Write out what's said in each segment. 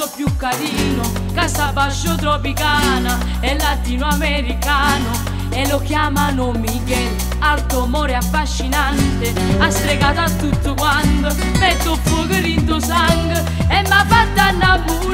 so più carino, casabascio tropicana e latinoamericano. E lo chiamano Miguel, alto amore affascinante, ha stregato a tutto quanto, metto fuoco in sangue e m'ha fatta innamorare.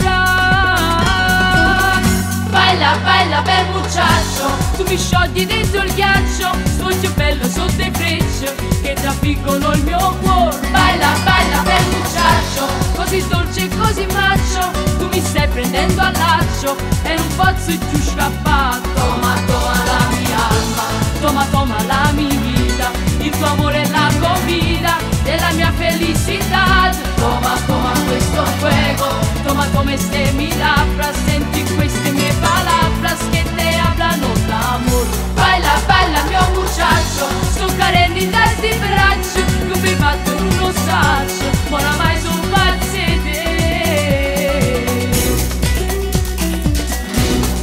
Baila, baila per muchacho, tu mi sciogli dentro il ghiaccio, sto più bello sotto i frecce che trafiggono il mio cuore. Baila, baila per muchacho, così dolce e così macio, tu mi stai prendendo al laccio e non posso più scappare. Toma, toma la mia alma, toma, toma la mia vita, il tuo amore è la comida della mia felicità. Toma, toma questo fuego, toma come ste mi labbra, senti queste mie palabras que te hablano d'amor. Baila, baila mio muchacho, sto carendo da sti bracci, che mi fatto non saccio, ma oramai sono pazzi te.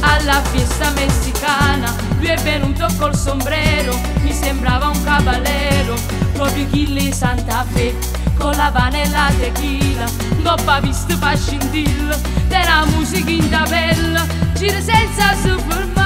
Alla fiesta messicana lui è venuto col sombrero, mi sembrava un cavallero, proprio Chile Santa Fe, con la Havana e la tequila, dopo ha visto fa scintilla della musica in tabella, gira senza soffermare.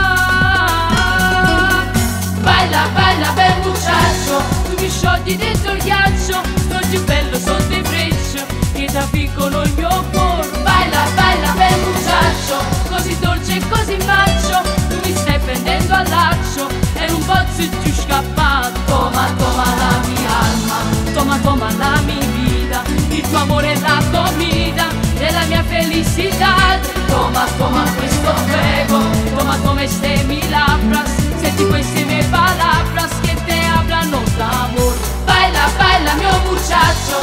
Baila, baila per muchacho, tu mi sciogli dentro il ghiaccio, sto più bello sotto i frecce che trafiggono il mio cuore. Baila, baila per muchacho, così dolce e così macio, tu mi stai prendendo al laccio e non posso più scappare. Toma, toma la mia alma, toma, toma la mia vita, il tuo amore è la comida della mia felicità. Toma, toma questo fuego, toma come ste mi labbra, senti queste mie palabras che te hablano d'amor. Baila, baila mio muchacho,